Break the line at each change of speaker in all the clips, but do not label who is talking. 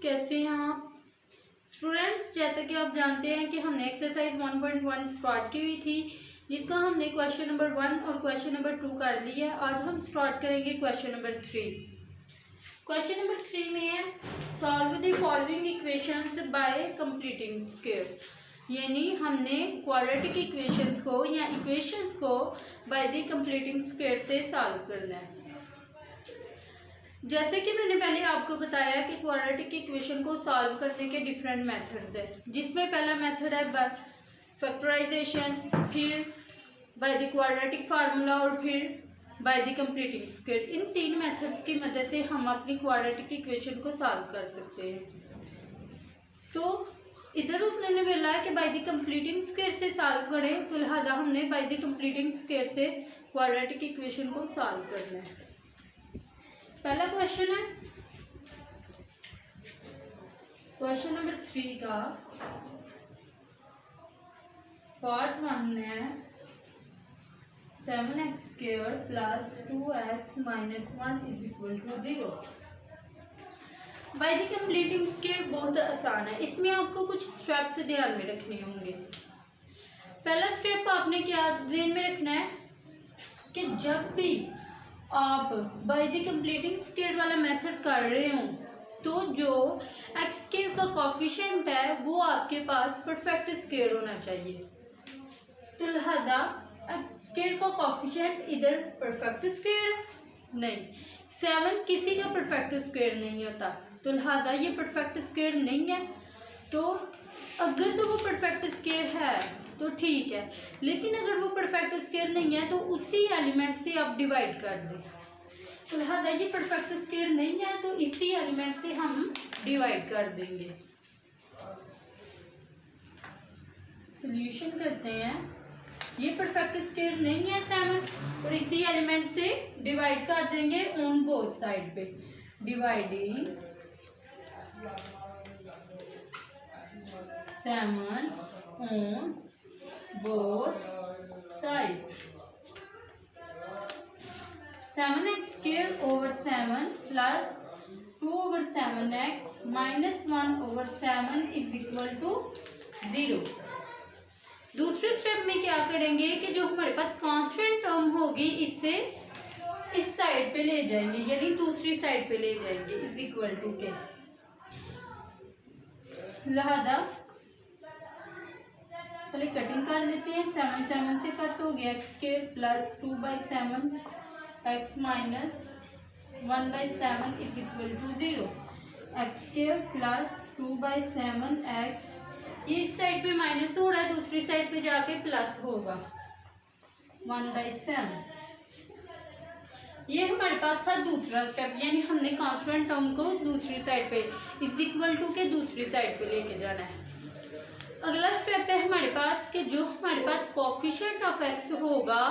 कैसे हैं आप स्टूडेंट्स। जैसे कि आप जानते हैं कि हमने एक्सरसाइज 1.1 स्टार्ट की हुई थी, जिसका हमने क्वेश्चन नंबर 1 और क्वेश्चन नंबर 2 कर लिया है। आज हम स्टार्ट करेंगे क्वेश्चन नंबर 3। क्वेश्चन नंबर 3 में है solve the following equations bye completing square, यानी हमने क्वाड्रेटिक इक्वेशंस को या इक्वेशंस को बाय द कंप्लीटिंग स्क्वायर से सॉल्व करना है। जैसे कि मैंने पहले आपको बताया कि क्वाड्रेटिक इक्वेशन को सॉल्व करने के डिफरेंट मेथड्स हैं, जिसमें पहला मेथड है बाय फैक्टराइजेशन, फिर बाय द क्वाड्रेटिक फार्मूला और फिर बाय द कंप्लीटिंग स्क्वायर। इन तीन मेथड्स की मदद से हम अपनी क्वाड्रेटिक इक्वेशन को सॉल्व कर सकते हैं। तो इधर उसने बोला है कि बाय द कंप्लीटिंग स्क्वायर से सॉल्व करें, तो लिहाजा हमने बाय द कंप्लीटिंग स्क्वायर से क्वाड्रेटिक इक्वेशन को सॉल्व करना है। पहला क्वेश्चन है क्वेश्चन नंबर 3 का पार्ट 1 है 7x² plus 2x minus 1 is equal to 0। By the completing square बहुत आसान है, इसमें आपको कुछ स्टेप्स ध्यान में रखने होंगे। पहला स्टेप आपने क्या ध्यान में रखना है कि जब भी आप बाय द कंप्लीटिंग स्क्वायर वाला मेथड कर रहे हो तो जो एक्स स्क्वायर का कोफिशिएंट है वो आपके पास परफेक्ट स्क्वायर होना चाहिए। तो लिहाजा एक्स स्क्वायर का कोफिशिएंट इधर परफेक्ट स्क्वायर नहीं, 7 किसी का परफेक्ट स्क्वायर नहीं होता, तो लिहाजा ये परफेक्ट स्क्वायर नहीं है। तो अगर तो वो परफेक्ट स्क्वायर है तो ठीक है, लेकिन अगर वो परफेक्ट स्क्वायर नहीं है तो उसी एलिमेंट से आप डिवाइड कर दें। तो लिहाजा ये परफेक्ट स्क्वायर नहीं है तो इसी एलिमेंट से हम डिवाइड कर देंगे। सॉल्यूशन करते हैं, ये परफेक्ट स्क्वायर नहीं है 7 और इसी एलिमेंट से डिवाइड कर देंगे ऑन बोथ साइड पे। Dividing 7 on both sides, 7x² over 7 plus 2 over 7x minus 1 over 7 is equal to 0। दूसरे स्टेप में क्या करेंगे कि जो हमारे पास कांस्टेंट टर्म होगी इससे इस साइड पे ले जाएंगे, यानी दूसरी साइड पे ले जाएंगे इज इक्वल टू के। लिहाजा पहले कटिंग कर लेते हैं। 7 से कट हो गया, x² plus 2/7 x minus 1/7 is equal to 0। x² plus 2/7 x, ये इस साइड पे माइनस हो रहा है, दूसरी साइड पे जाके प्लस होगा 1/7। ये हमारे पास था दूसरा स्टेप, यानी हमने कांस्टेंट टर्म को दूसरी साइड पे इज इक्वल टू के दूसरी साइड पे लेके जाना है। अगला स्टेप है हमारे पास कि जो हमारे पास कोफिशिएंट ऑफ एक्स होगा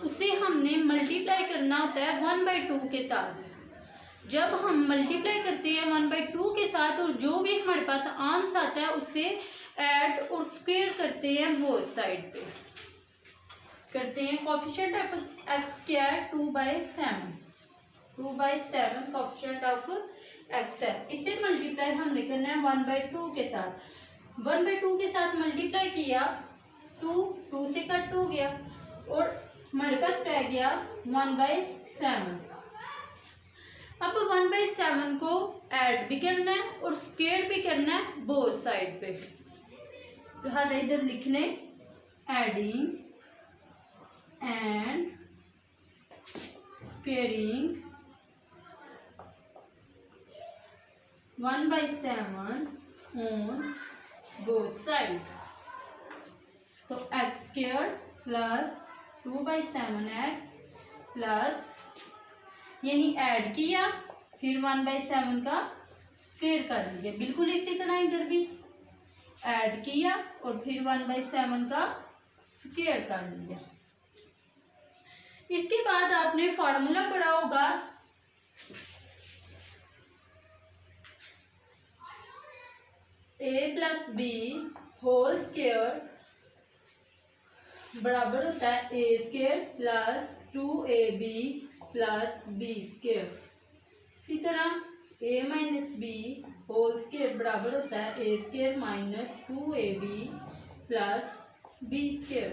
उसे हमने मल्टीप्लाई करना होता है 1/2 के साथ। जब हम मल्टीप्लाई करते हैं 1/2 के साथ और जो भी हमारे पास आंसर आता है उसे ऐड और स्क्वायर करते हैं बोथ साइड पे, करते हैं। कोफिशिएंट ऑफ एक्स क्या है 2/7, 2/7 कोफिशिएंट ऑफ एक्स है। इसे मल्टीप्लाई हमने करना है 1/2 के साथ। 1/2 के साथ मल्टीप्लाई किया, 2 से कट हो गया और हमारे पास रह गया 1/7। अब 1/7 को ऐड भी करना है और स्क्वायर भी करना है बोथ साइड पे। लिहाजा इधर लिखने adding and squaring 1/7 on both side. तो x² प्लस 2/7x प्लस, यानी ऐड किया फिर 1/7 का स्क्वायर कर दिया। बिल्कुल इसी तरह इधर भी ऐड किया और फिर 1/7 का स्क्वायर कर दिया। इसके बाद आपने फॉर्मूला पढ़ा होगा a plus B whole square बराबर होता है a² plus 2ab plus b²। इसी तरह A minus B whole square बराबर होता है A square minus 2ab plus B square.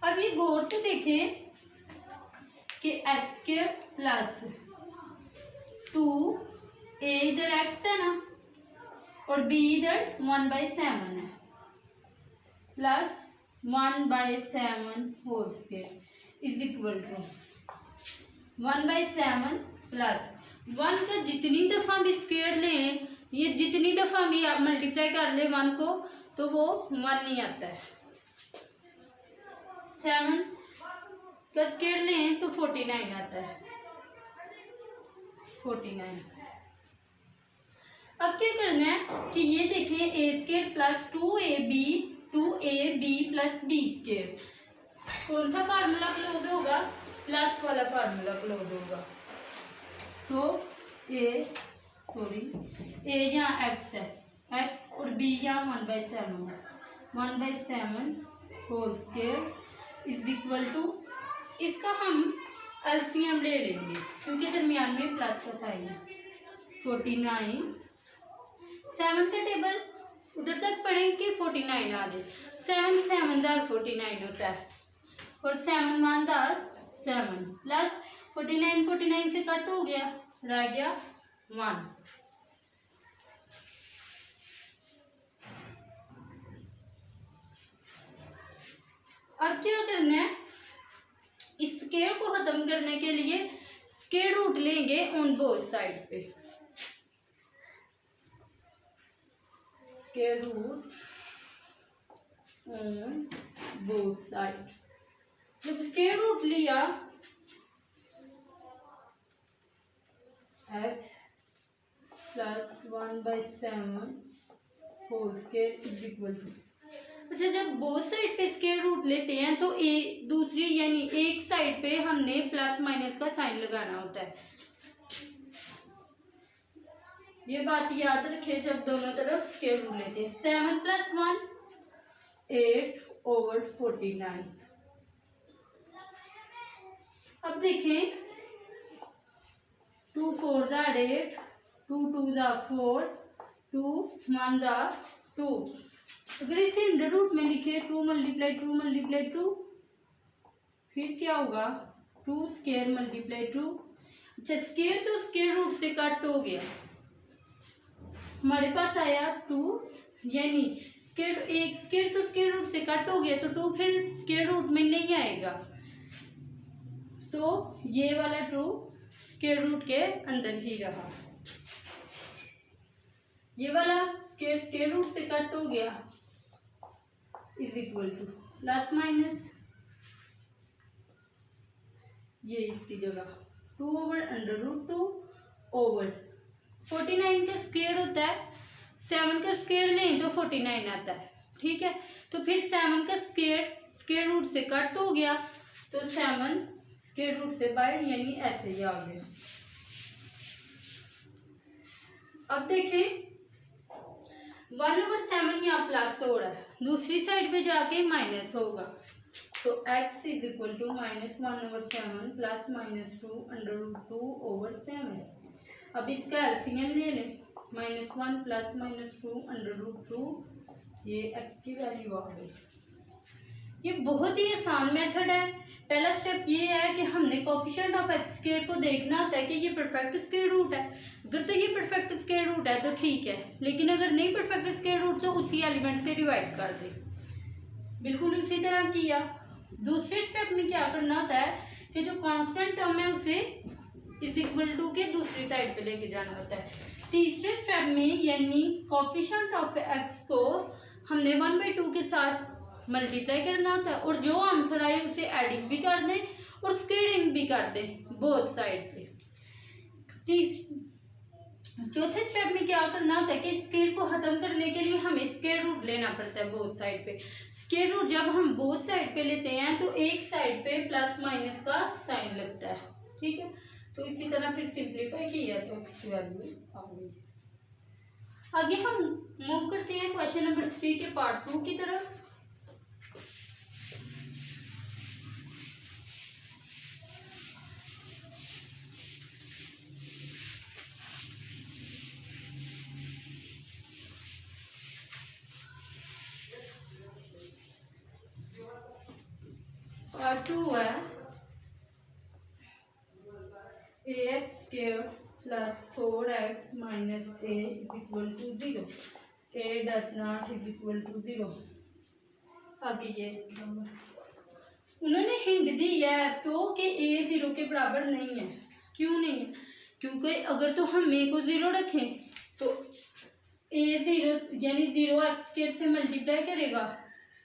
अब ये गौर से देखें कि एक्स स्क्वायर प्लस 2a इधर x है ना और b इधर 1/7 है plus 1/7 whole square is equal to 1/7 plus 1 का जितनी दफ़ा भी स्क्वायर लें, ये जितनी दफ़ा भी आप मल्टीप्लाई कर लें 1 को तो वो 1 नहीं आता है। 7 का स्क्वायर लें तो 49 आता है 49। अब क्या करना है कि ये देखें A square plus 2ab plus B square, कौन सा फार्मूला क्लोज होगा? प्लस वाला फार्मूला क्लोज होगा। तो ए यहाँ एक्स है, एक्स और बी यहाँ 1/7 है, 1/7 whole square is equal to, इसका हम एलसीएम ले लेंगे क्योंकि दरमियान में प्लस का साइन है। 49 7 का टेबल उधर तक पढ़ें कि 49 आ जाए। 7 7 दार 49 होता है और 7 1 दार 7 प्लस 49 से कट हो गया, रह गया 1। अब क्या करना है, इस स्क्वायर को खत्म करने के लिए स्क्वायर रूट लेंगे ऑन बोथ साइड पे। Square root on both side, जब स्क्वायर रूट लिया x plus 1/7 whole square is equal to, अच्छा जब बोथ साइड पे स्क्वायर रूट लेते हैं तो दूसरी यानी एक साइड पे हमने प्लस माइनस का साइन लगाना होता है। ये बात याद रखें जब दोनों तरफ स्क्वायर रूट लेते हैं। 7 + 1 8/49। अब देखें 2 4 8, 2 2 4, 2 1 2। अगर इसे अंडर रूट में लिखे 2 × 2 फिर क्या होगा 2 स्क्वायर × 2। अच्छा स्क्वायर तो स्क्वायर रूट से कट हो गया, हमारे पास आया 2, यानी स्क्वायर एक स्क्वायर तो स्क्वायर रूट से कट हो गया तो 2 फिर स्क्वायर रूट में नहीं आएगा, तो ये वाला 2 स्क्वायर रूट के अंदर ही रहा। ये वाला स्क्वायर रूट से कट हो गया is equal to plus minus, ये इसकी जगह 2/√2 ओवर 49 का स्क्वायर होता है, 7 का स्क्वायर लें तो 49 आता है, ठीक है। तो फिर 7 का स्क्वायर रूट से कट हो गया तो 7 स्क्वायर रूट से बाहर यानी ऐसे ही आ गया। अब देखें 1/7 यहाँ प्लस हो रहा है, दूसरी साइड पे जाके माइनस होगा, तो x is equal to -1/7 plus -2 over 7। अब इसका एलसीएम ले लें, -1 प्लस -2 ये x की वैल्यू आ गई। ये बहुत ही आसान मेथड है। पहला स्टेप ये है कि हमने कोफिशिएंट ऑफ एक्स स्क्वायर को देखना होता है कि ये परफेक्ट स्क्वायर रूट है। अगर तो ये परफेक्ट स्क्वायर रूट है तो ठीक है, लेकिन अगर नहीं परफेक्ट स्क्वायर रूट तो उसी एलिमेंट से डिवाइड कर दे। बिल्कुल उसी तरह किया। दूसरे स्टेप में क्या करना होता है कि जो कांस्टेंट टर्म है उसे इज इक्वल टू के दूसरी साइड पे लेके जाना होता है। तीसरे स्टेप में यानी कोफिशिएंट ऑफ एक्स को हमने 1/2 के साथ मल्टीप्लाई करना होता है और जो आंसर आए उसे एडिंग भी कर दें और स्क्वायरिंग भी कर दें बोथ साइड पे। चौथे स्टेप में क्या करना होता है कि स्क्वायर को खत्म करने के लिए हमें स्क्वायर रूट लेना पड़ता है बोथ साइड पे। स्क्वायर रूट जब हम बोथ साइड पे लेते हैं तो एक साइड पे प्लस माइनस का साइन लगता है, ठीक है। तो इसी तरह फिर सिंप्लीफाई किया तो इसकी वैल्यू आ गई। आगे हम मूव करते हैं क्वेश्चन नंबर 3 के पार्ट 2 की तरफ। ax square plus 4x minus a is equal to 0. a does not is equal to 0. आगे ये उन्होंने हिंट दी है आपको कि a 0 के बराबर नहीं है। क्यों नहीं है? क्योंकि अगर तो हम a को 0 रखें तो a 0 यानी 0x² से मल्टीप्लाई करेगा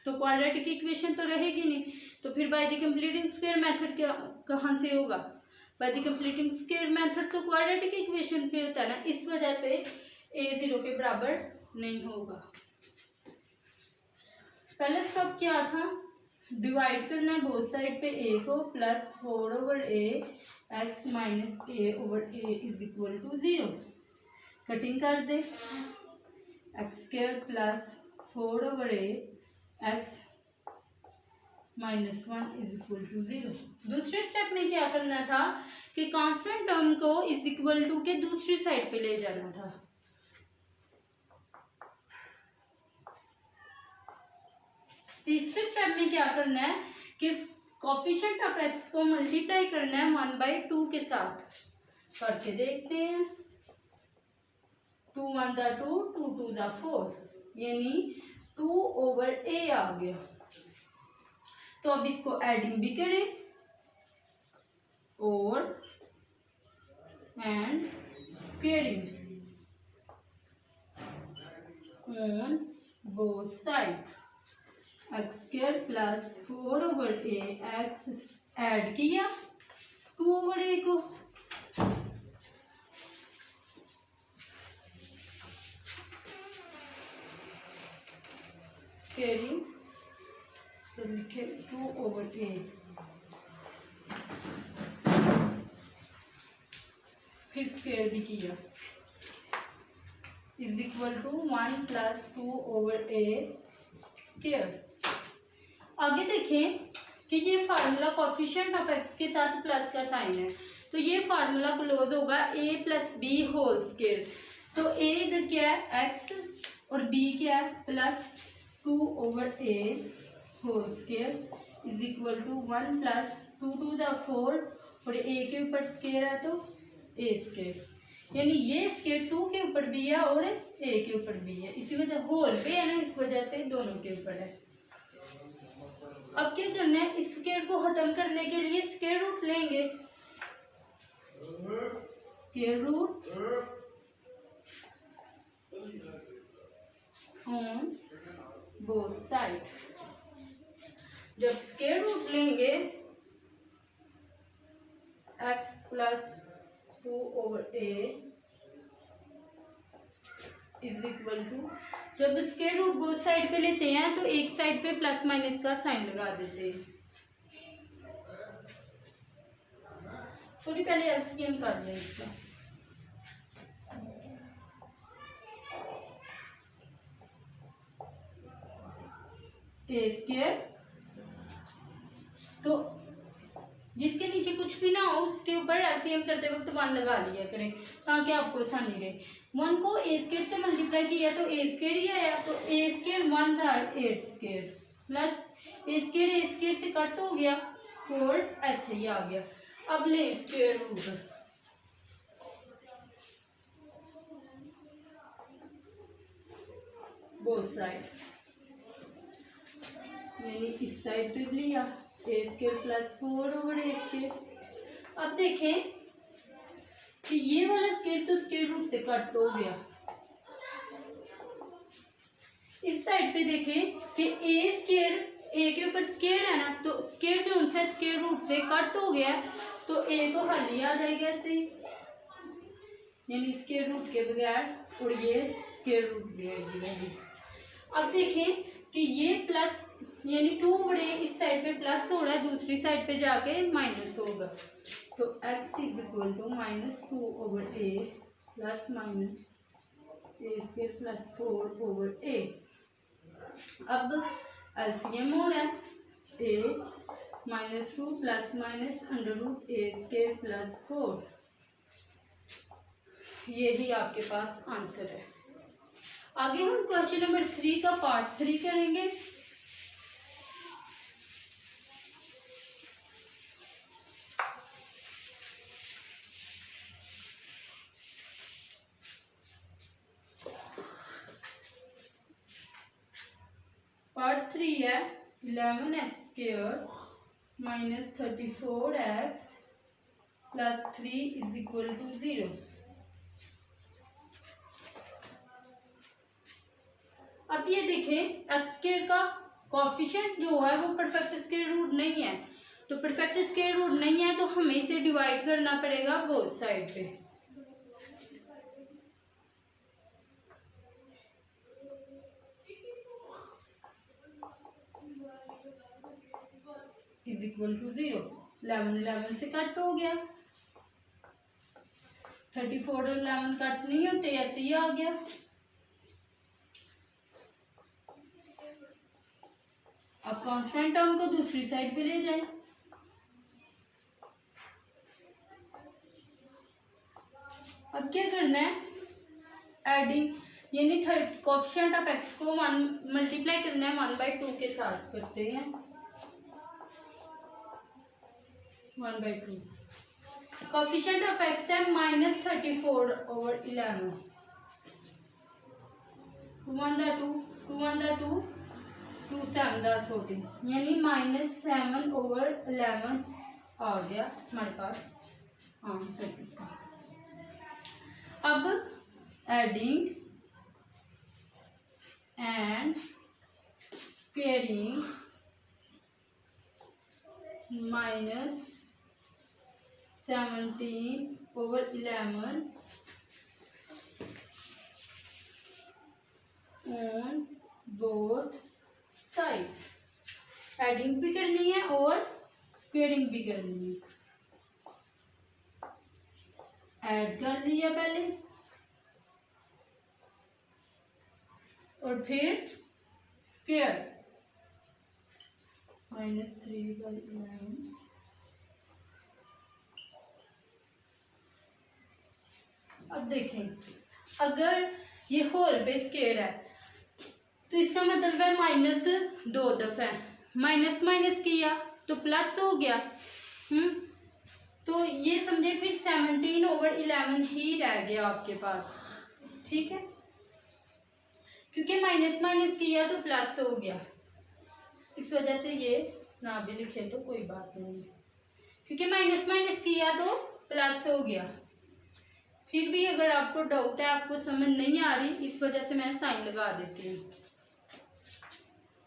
तो क्वाड्रेटिक इक्वेशन तो रहेगी नहीं। तो फिर bye the completing square method क्या कहाँ से होगा? Bye the completing square method तो क्वाड्रेटिक इक्वेशन पे होता है ना, इस वजह से a 0 के बराबर नहीं होगा। पहला स्टेप क्या था? डिवाइड करना है बोथ साइड पे a को, plus 4/a x minus a/a is equal to 0। Cutting कर दे, x² plus 4/a x minus 1 is equal to 0। दूसरे स्टेप में क्या करना था कि कांस्टेंट टर्म को इज इक्वल टू के दूसरी साइड पे ले जाना था। तीसरे स्टेप में क्या करना है कि कोफिशिएंट ऑफ x को मल्टीप्लाई करना है 1/2 के साथ। करके देखते हैं। 2 1 दा 2, 2 2 दा 4, यानी 2/a आ गया। तो अब इसको एडिंग भी करें और and squaring on both side. x² plus 4/a x add किया 2/a को, स्क्वेयरिंग तो लिखे 2/a, फिर स्क्वेयर भी किया is equal to 1 plus 2/a square. आगे देखें कि ये फार्मूला कोफिशिएंट ऑफ x के साथ प्लस का साइन है, तो ये फार्मूला क्लोज होगा a plus B whole square. तो a इधर क्या है x और b क्या है plus 2/a whole square is equal to 1 plus 2 2 दा 4 और a के ऊपर स्क्वेयर है तो a स्क्वेयर, यानी ये स्क्वेयर 2 के ऊपर भी है और a के ऊपर भी है, इसी वजह होल पे है ना, इस वजह से दोनों के ऊपर है। अब क्या करना है, इस स्क्वायर को खत्म करने के लिए स्क्वायर रूट लेंगे। Square root on both side. जब स्क्वायर रूट लेंगे x plus 2/a is equal to, जब स्क्वायर रूट बोथ साइड पे लेते हैं तो एक साइड पे प्लस माइनस का साइन लगा देते हैं। थोड़ी पहले एलसीएम कर लें इसका। a स्क्वायर, तो जिसके नीचे कुछ भी ना हो उसके ऊपर एलसीएम करते वक्त 1 लगा लिया करें ताकि आपको आसानी रहे। 1 को a स्क्वायर से मल्टीप्लाई किया तो a स्क्वायर ही आया, तो a स्क्वायर 1 था 8 स्क्वायर प्लस a स्क्वायर से कट हो गया 4 ऐसे ही आ गया। अब ले स्क्वायर रूट, बोथ साइड, यानी इस साइड पे लिया a square plus 4/a square. अब देखें कि ये वाला स्क्वायर तो स्क्वायर रूट से कट हो गया। इस साइड पे देखें कि a स्क्वायर a के ऊपर स्क्वायर है ना, तो स्क्वायर जो उनसे स्क्वायर रूट से कट हो गया तो a को हल ही आ जाएगा ऐसे, यानी स्क्वायर रूट के बगैर, और ये स्क्वायर रूट भी आएगी। अब देखें कि ये प्लस यानी 2/a इस साइड पे प्लस हो रहा है, दूसरी साइड पे जाके माइनस होगा, तो x is equal to -2/a plus minus a square plus 4/a। अब एलसीएम हो रहा है a -2 plus minus √a square plus 4, ये ही आपके पास आंसर है। आगे हम क्वेश्चन नंबर 3 का पार्ट 3 करेंगे। 3 है 11x² minus 34x plus 3 is equal to 0। अब ये देखें x² का कोफिशिएंट जो है वो परफेक्ट स्क्वायर रूट नहीं है, तो परफेक्ट स्क्वायर रूट नहीं है तो हमें इसे डिवाइड करना पड़ेगा बोथ साइड पे। Is equal to 0। 11 से कट हो गया, 34 और 11 कट नहीं होते, ऐसे ही आ गया। अब कांस्टेंट टर्म को दूसरी साइड पे ले जाए। अब क्या करना है, एडिंग यानी कोफिशिएंट ऑफ x को 1 मल्टीप्लाई करना है 1/2 के साथ। करते हैं 1/2। कोफिशिएंट ऑफ x है -34/11। 2 1 2 2 7 14 यानी -7/11 आ गया हमारे पास आंसर इसका। अब adding and squaring -17/11 on both side. Adding भी करनी है और स्क्वेयरिंग भी करनी है। ऐड कर लिया पहले और फिर स्क्वेयर -3/11। अब देखें, अगर ये होल पे स्क्वेयर है तो इसका मतलब है माइनस 2 दफा है, माइनस माइनस किया तो प्लस हो गया। तो ये समझे फिर 17/11 ही रह गया आपके पास, ठीक है, क्योंकि माइनस माइनस किया तो प्लस हो गया। इस वजह से ये ना भी लिखे तो कोई बात नहीं है, क्योंकि माइनस माइनस किया तो प्लस हो गया। फिर भी अगर आपको डाउट है, आपको समझ नहीं आ रही, इस वजह से मैं साइन लगा देती हूँ।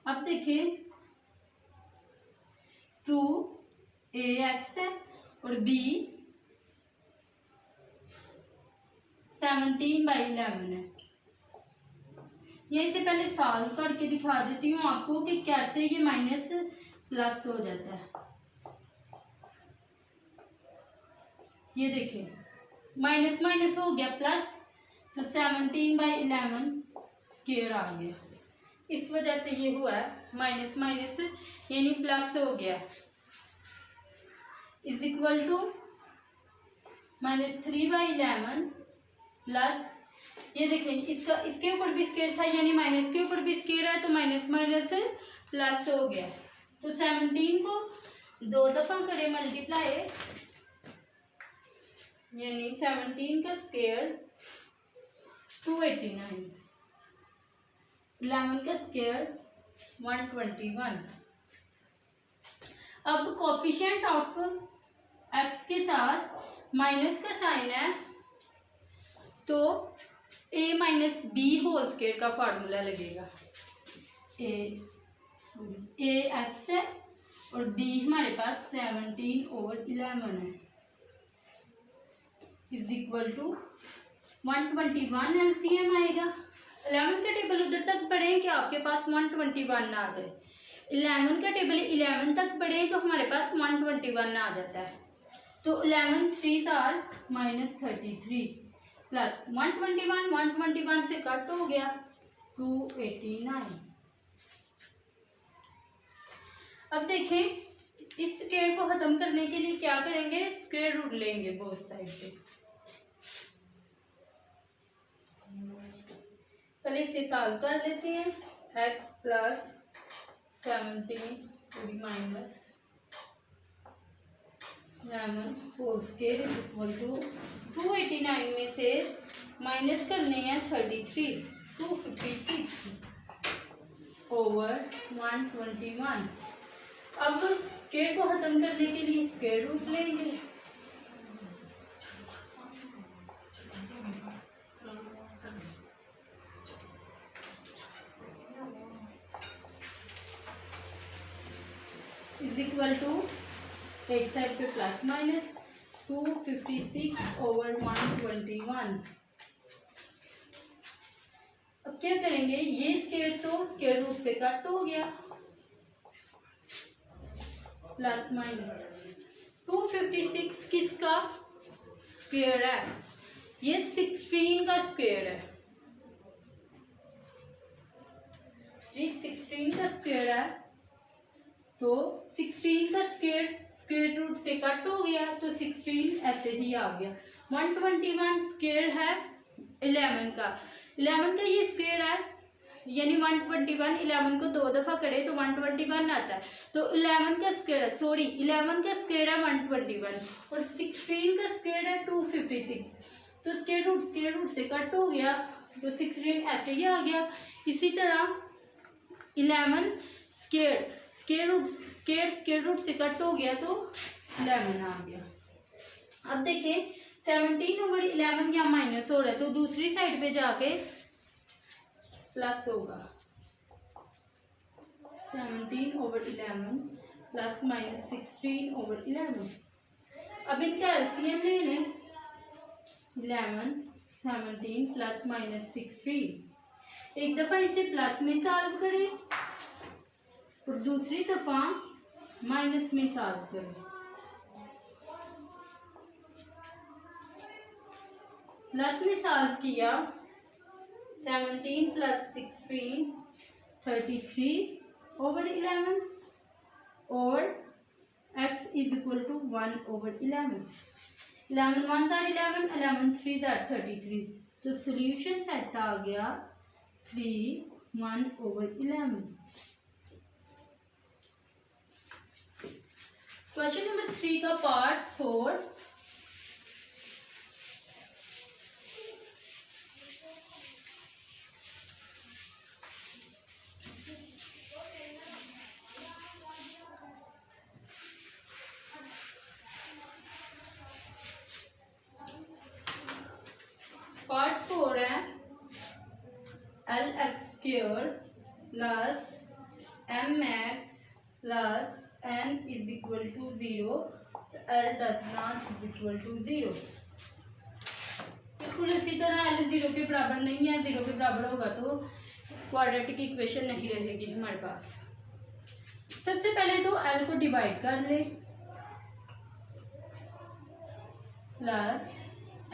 अब देखिए 2ax है और b 17/11 है। यहीं से पहले सॉल्व करके दिखा देती हूँ आपको कि कैसे ये माइनस प्लस हो जाता है। ये देखिए माइनस माइनस हो गया प्लस, तो 17/11 स्क्वायर आ गया। इस वजह से ये हुआ है माइनस माइनस यानी प्लस हो गया। इज इक्वल टू -3/11 प्लस, ये देखें इसका इसके ऊपर भी स्क्वायर था यानी माइनस के ऊपर भी स्क्वायर है, तो माइनस माइनस प्लस हो गया। तो 17 को 2 दफा करें मल्टीप्लाई, यानी 17 का स्क्वायर 289, 11 का स्क्वायर 121। अब कोफिशिएंट ऑफ x के साथ माइनस का साइन है, तो a minus B whole square का फार्मूला लगेगा। a x है और b हमारे पास 17/11 है, इज इक्वल टू 121 एलसीएम आएगा। 11 का टेबल उधर तक पढ़ें कि आपके पास 121 आ गए। 11 का टेबल 11 तक पढ़ें तो हमारे पास 121 आ जाता है। तो 11 3s are -33 प्लस 121 से कट हो गया 289। अब देखें इस स्क्वायर को खत्म करने के लिए क्या करेंगे, स्क्वायर रूट लेंगे बोथ साइड पे। पहले इसे सॉल्व कर लेते हैं। x plus 17 minus 11 whole square is equal to 289 में से माइनस करने हैं 33 256 ओवर 121। अब स्क्वायर को खत्म करने के लिए स्क्वायर रूट लेंगे। इज इक्वल टू एक साइड पे प्लस माइनस 256 ओवर 121। अब क्या करेंगे, ये स्क्वायर तो स्क्वायर रूट से कट हो गया, प्लस माइनस 256 किसका स्क्वायर है, ये 16 का स्क्वायर है जी, 16 का स्क्वायर है। तो 16 का स्क्वायर रूट से कट हो गया तो 16 ऐसे ही आ गया। 121 स्क्वायर है 11 का, 11 का ये स्क्वायर है, यानी 121 11 को 2 दफ़ा करे तो 121 आता है। तो 11 का स्क्वायर है, सॉरी 11 का स्क्वायर है 121 और 16 का स्क्वायर है 256। तो स्क्वायर रूट से कट हो गया तो 16 ऐसे ही आ गया। इसी तरह 11 स्क्वायर रूट से कट हो गया तो 11 आ गया। अब देखें 17 ओवर 11 यहाँ माइनस हो रहा है तो दूसरी साइड पे जाके प्लस होगा। 17 ओवर 11 प्लस माइनस 16 ओवर 11। अब इनका एलसीएम ले लें, 11 17 प्लस माइनस 16। एक दफ़ा इसे प्लस में सॉल्व करें और दूसरी दफ़ा माइनस में सॉल्व करें। प्लस में सॉल्व किया 17 प्लस 16 33 ओवर 11 और x is equal to 1 over 11। 11 1 था 11, 11 3 था 33। तो सोल्यूशन सेट आ गया 3 1 ओवर 11। क्वेश्चन नंबर 3 का पार्ट 4। पार्ट 4 है LX² plus MX plus n is equal to 0, L does not is equal to 0। बिल्कुल इसी तरह L 0 के बराबर नहीं है, 0 के बराबर होगा तो क्वाड्रेटिक इक्वेशन नहीं रहेगी हमारे पास। सबसे पहले तो L को डिवाइड कर ले, plus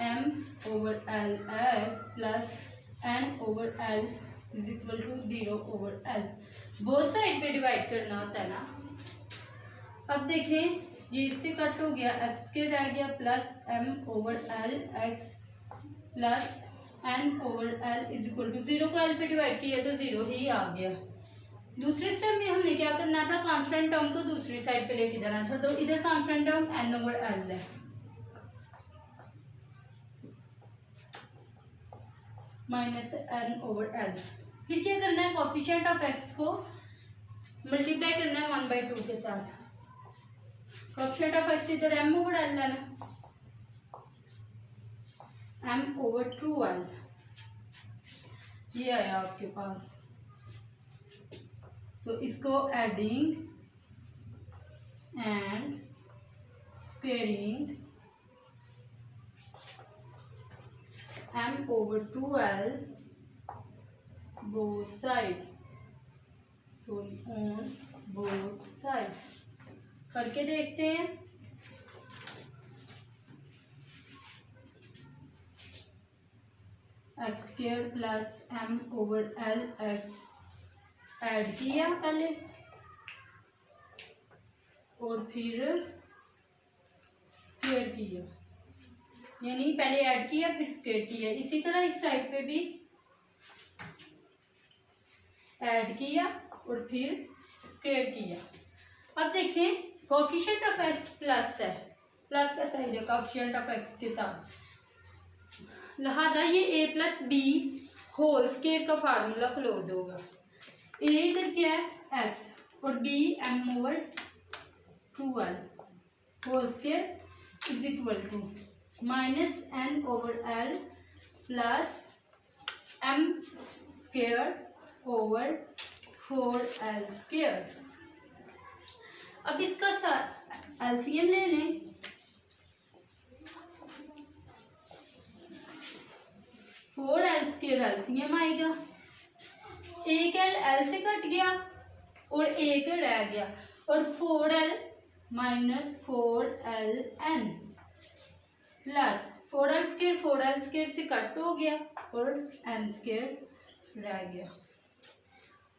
m over L x plus n over L is equal to 0 over L। Both side पे डिवाइड करना होता है ना। अब देखें ये इससे कट हो गया, x के रह गया plus m over L x plus n over L is equal to 0 को L पे डिवाइड किया तो 0 ही आ गया। दूसरे स्टेप में हमने क्या करना था, कांस्टेंट टर्म को दूसरी साइड पे लेके जाना था। तो इधर constant term n over L है, माइनस n ओवर L। फिर क्या करना है, कोफिशिएंट ऑफ x को मल्टीप्लाई करना है 1/2 के साथ। कोफिशिएंट ऑफ x इधर m ओवर L है ना, m ओवर 2L ये आया आपके पास। तो इसको adding and squaring m over 2L both side, sorry on both side करके देखते हैं। x² plus m over L x add किया पहले और फिर स्क्वायर किया, यानी पहले ऐड किया फिर स्क्वायर किया। इसी तरह इस साइड पे भी ऐड किया और फिर स्क्वायर किया। अब देखें कोफिशिएंट ऑफ x प्लस है, प्लस का साइड है कोफिशिएंट ऑफ x के साथ, लिहाजा ये a plus B whole square का फार्मूला क्लोज होगा। ए इधर क्या है एक्स और B M over 2l whole square is equal to minus N over L plus M square over 4l square. अब इसका एलसीएम ले लें। फोर एल स्क्वायर एलसीएम आएगा, एक एल से कट गया और एक रह गया और 4l minus 4ln plus 4l square से कट हो गया और n स्क्वायर रह गया।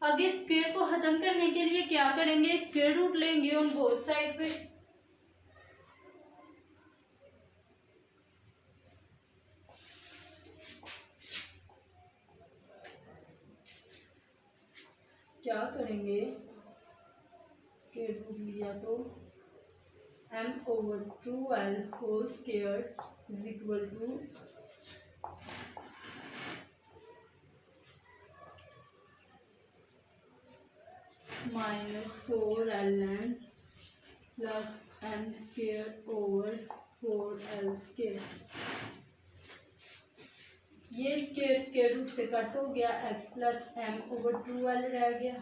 आगे स्क्वायर को खत्म करने के लिए क्या करेंगे, स्क्वायर रूट लेंगे ऑन बोथ साइड पे। क्या करेंगे, स्क्वायर रूट लिया तो m over 2l whole square is equal to minus 4ln plus m square over 4l square. ये स्क्वायर रूट से कट हो गया, x plus m over 2l रह गया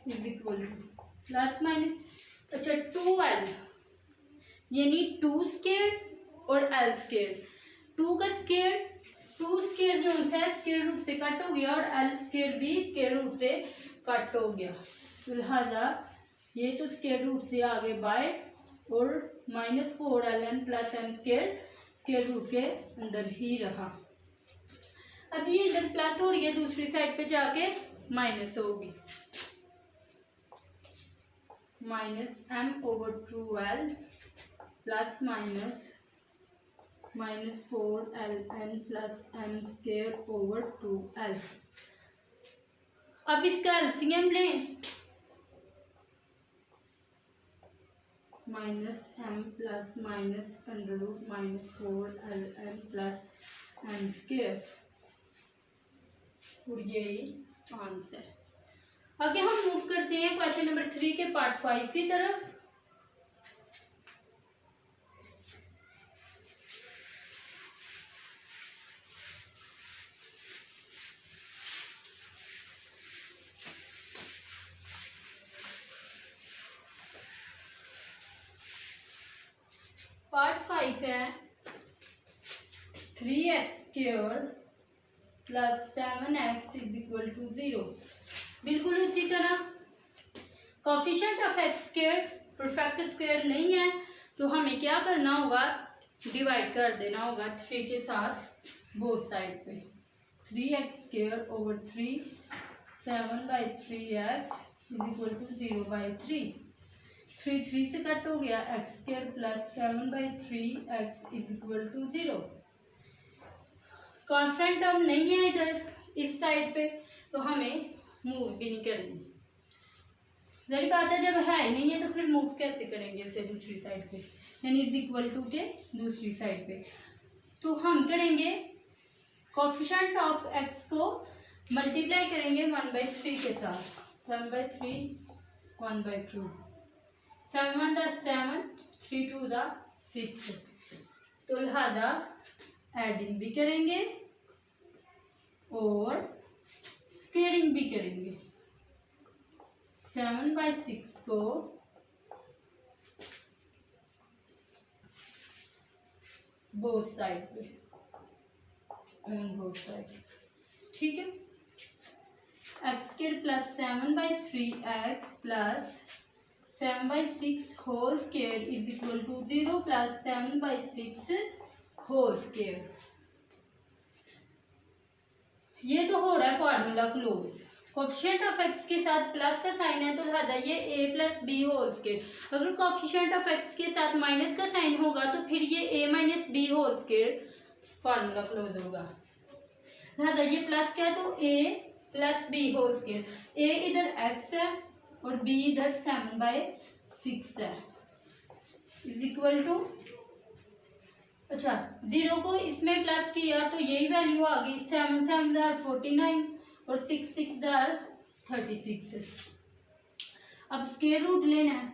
is equal to plus minus अच्छा 2l यानी 2 स्क्वायर और l square. 2 का स्क्वायर 2 स्क्वायर जो होता है स्क्वायर रूट से कट हो गया और l स्क्वायर भी स्क्वायर रूट से कट हो गया, तो लिहाजा ये तो स्क्वायर रूट से आगे बाय और minus 4ln plus m square root के अंदर ही रहा। अब ये इधर प्लस हो रही है, दूसरी साइड पे जाके माइनस होगी, minus m over 2l plus minus 4ln plus m square over 2l। अब इसका एलसीएम लें, minus m plus minus under root minus 4ln plus m square और यही आंसर। आगे हम मूव करते हैं क्वेश्चन नंबर 3 के पार्ट 5 की तरफ। पार्ट 5 है 3x square plus 7x is equal to 0। बिल्कुल उसी तरह coefficient of x square perfect square नहीं है, तो हमें क्या करना होगा, डिवाइड कर देना होगा 3 के साथ बोथ साइड पे। 3x square over 3 7/3x is equal to 0/3। 3 से कट हो गया, x square plus 7/3x is equal to 0। Constant term नहीं है इधर इस साइड पे, तो हमें मूव भी नहीं करनी। जरी बात है, जब है ही नहीं है तो फिर मूव कैसे करेंगे इसे दूसरी साइड पे, यानी इज इक्वल टू के दूसरी साइड पे। तो हम करेंगे कोफिशिएंट ऑफ x को मल्टीप्लाई करेंगे 1/3 के साथ। 7/3 1/2, 7 1 दा 7, 3 2 दा 6, तो लिहाजा एडिंग भी करेंगे और स्क्वेयरिंग भी करेंगे। 7/6 को बोथ साइड पे, ऑन बोथ साइड, ठीक है। x square plus 7/3x plus 7/6 whole square is equal to 0 plus 7/6 whole square. ये तो हो रहा है formula close. Coefficient of x के साथ प्लस का साइन है, तो लिहाजा ये a plus B whole square. अगर कोफिशिएंट ऑफ x के साथ माइनस का साइन होगा तो फिर ये a minus B whole square formula close होगा। लिहाजा ये प्लस क्या है तो a plus B whole square. a इधर x है और b इधर 7/6 है इज इक्वल टू, अच्छा 0 को इसमें प्लस किया तो यही वैल्यू आ गई, 7 7 जार 49 और 6 6 जार 36। अब स्क्वायर रूट लेना है,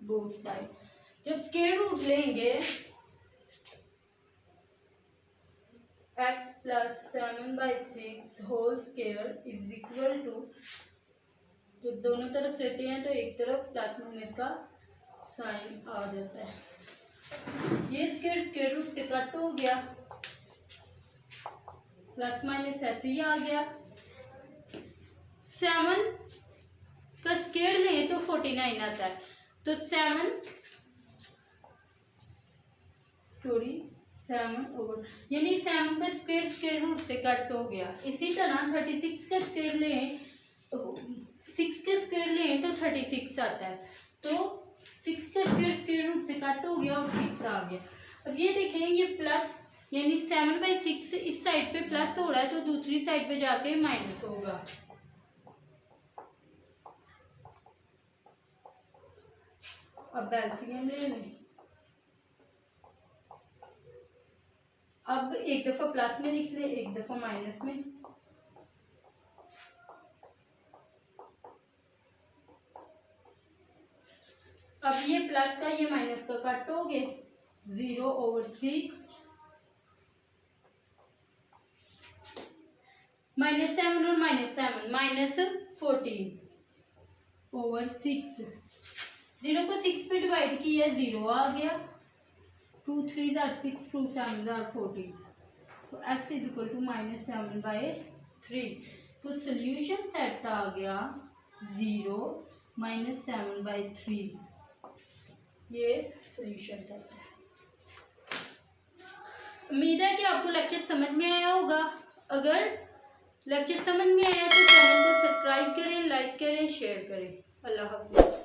बोथ साइड। जब स्क्वायर रूट लेंगे x plus 7/6 whole square is equal to, तो दोनों तरफ लेते हैं तो एक तरफ प्लस माइनस का साइन आ जाता है। ये स्क्वायर रूट से कट हो गया, प्लस माइनस ऐसे ही आ गया। 7 का स्क्वायर लें तो 49 आता है, तो 7 ओवर, यानी 7 का स्क्वायर रूट से कट हो गया। इसी तरह 36 का स्क्वायर लें, 6 का स्क्वायर लें तो 36 आता है, तो 6 का स्क्वायर रूट से कट हो गया और 6 आ गया। अब ये देखें, ये प्लस यानी 7/6 इस साइड पे प्लस हो रहा है तो दूसरी साइड पे जाके माइनस होगा। अब एलसीएम ले लें, अब एक दफा प्लस में लिख ले, एक दफा माइनस में। अब ये प्लस का ये माइनस का कट हो गए, 0/6 -7 और -7 -14/6। 0 को 6 पे डिवाइड किया, 0 आ गया। 2 3 are 6, 2 7 are 14, तो x इज इक्वल टू -7/3। तो सोल्यूशन सेट आ गया 0 -7/3। ये सोल्यूशन सेट है। उम्मीद है कि आपको लेक्चर समझ में आया होगा। अगर लेक्चर समझ में आया तो चैनल को सब्सक्राइब करें, लाइक करें, शेयर करें। अल्लाह हाफ़िज़।